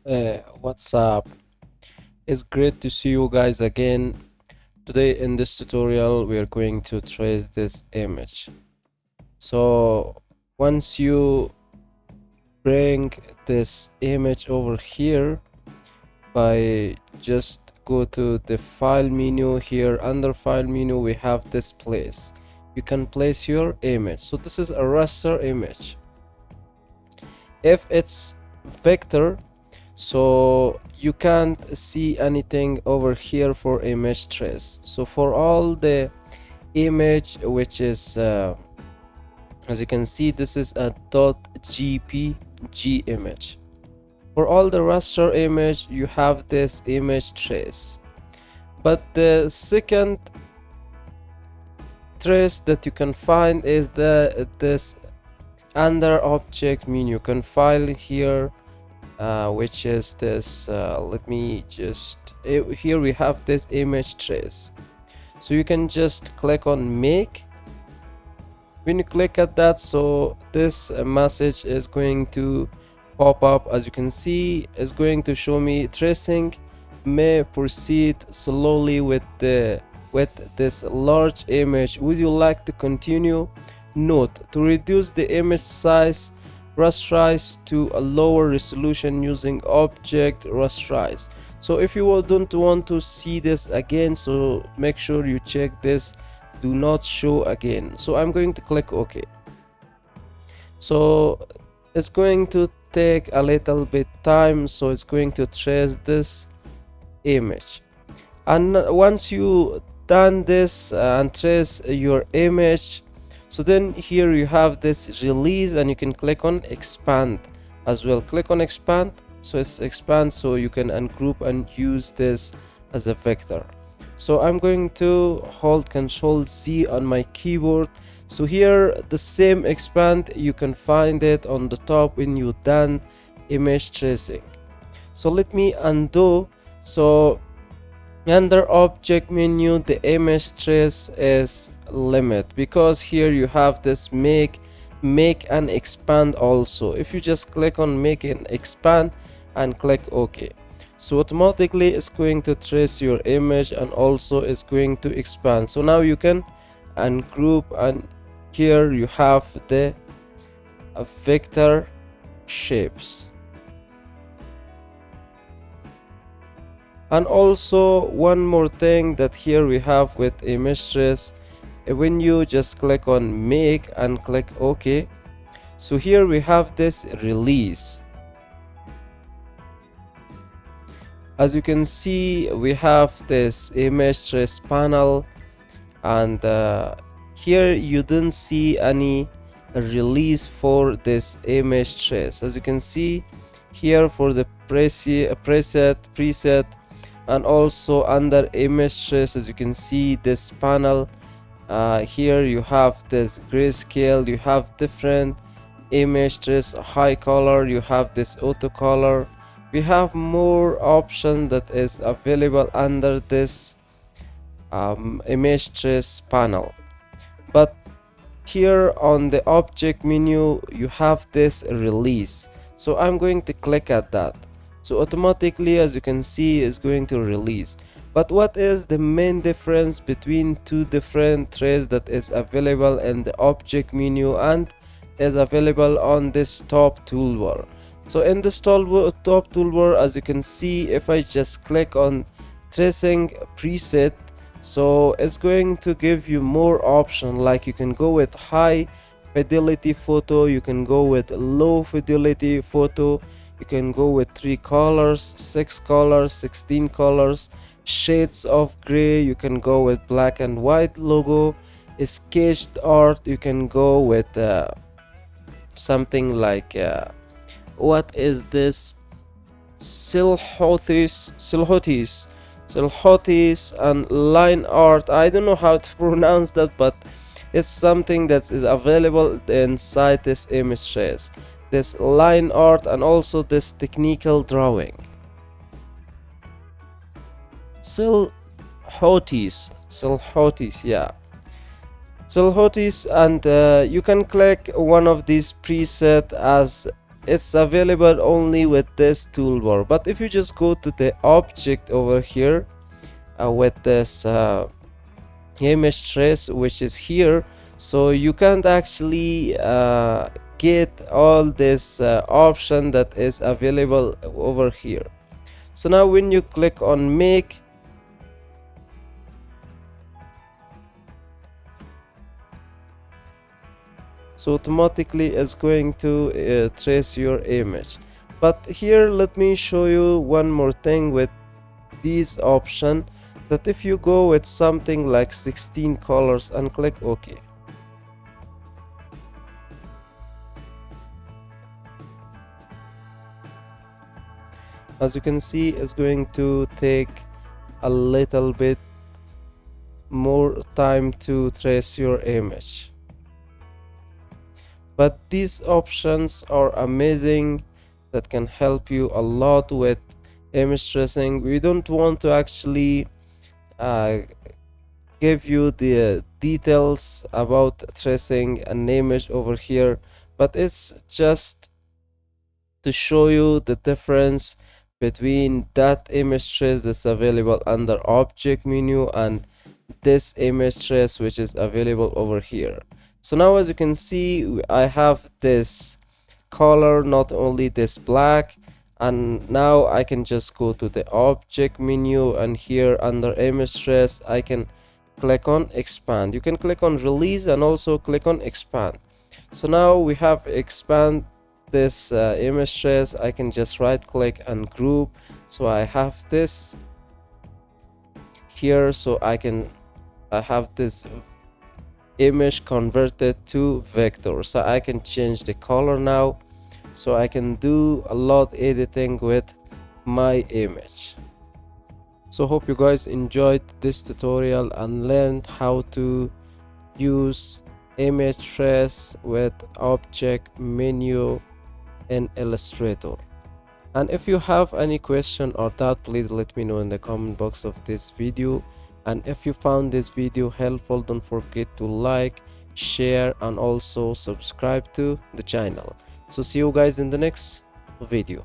What's up? It's great to see you guys again. Today in this tutorial we are going to trace this image. So once you bring this image over here by just go to the file menu. Here under file menu we have this place. You can place your image. So this is a raster image. If it's vector, so you can't see anything over here for image trace. So for all the image which is as you can see, this is a .gpg image. For all the raster image you have this image trace, but the second trace that you can find is this under object menu. You can file here which is this let me just here we have this image trace. So you can just click on make. When you click at that, so this message is going to pop up. As you can see, it's going to show me tracing may proceed slowly with this large image. Would you like to continue? Note: to reduce the image size, rasterize to a lower resolution using object rasterize. So if you don't want to see this again, so make sure you check this do not show again. So I'm going to click OK. So it's going to take a little bit time, so it's going to trace this image. And once you done this and trace your image, so then here you have this release and you can click on expand as well. Click on expand, so it's expand, so you can ungroup and use this as a vector. So I'm going to hold Ctrl Z on my keyboard. So here the same expand, you can find it on the top when you done image tracing. So let me undo. So under object menu the image trace is limit, because here you have this make and expand also. If you just click on make and expand and click OK, so automatically it's going to trace your image and also it's going to expand. So now you can ungroup, and here you have the vector shapes. And also one more thing that here we have with image trace, when you just click on make and click OK, so here we have this release. As you can see, we have this image trace panel, and here you don't see any release for this image trace. As you can see here for the preset, and also under image trace, as you can see this panel, here you have this grayscale, you have different image trace, high color, you have this auto color. We have more options that is available under this image trace panel. But here on the object menu you have this release, so I'm going to click at that. So automatically, as you can see, is going to release. But what is the main difference between two different traces that is available in the object menu and is available on this top toolbar? So in this top toolbar, as you can see, if I just click on tracing preset, so it's going to give you more options, like you can go with high fidelity photo, you can go with low fidelity photo, you can go with 3 colors, 6 colors, 16 colors, shades of gray, you can go with black and white logo, sketched art, you can go with something like what is this, silhouettes and line art. I don't know how to pronounce that, but it's something that is available inside this image trace, this line art, and also this technical drawing. Silhouettes, yeah, silhouettes. And you can click one of these preset as it's available only with this toolbar. But if you just go to the object over here with this image trace which is here, so you can't actually get all this option that is available over here. So now when you click on make, so automatically it's going to trace your image. But here let me show you one more thing with these option, that if you go with something like 16 colors and click OK, as you can see it's going to take a little bit more time to trace your image. But these options are amazing, that can help you a lot with image tracing. We don't want to actually uh, give you the details about tracing an image over here, but it's just to show you the difference between that image trace that's available under object menu and this image trace which is available over here. So now as you can see, I have this color, not only this black, and now I can just go to the object menu, and here under image trace I can click on expand. You can click on release and also click on expand. So now we have expand this image trace. I can just right click and group, so I have this here, so I have this image converted to vector, so I can change the color now, so I can do a lot editing with my image. So hope you guys enjoyed this tutorial and learned how to use image trace with object menu in Illustrator. And if you have any question or doubt, please let me know in the comment box of this video. And if you found this video helpful, don't forget to like, share, and also subscribe to the channel. So see you guys in the next video.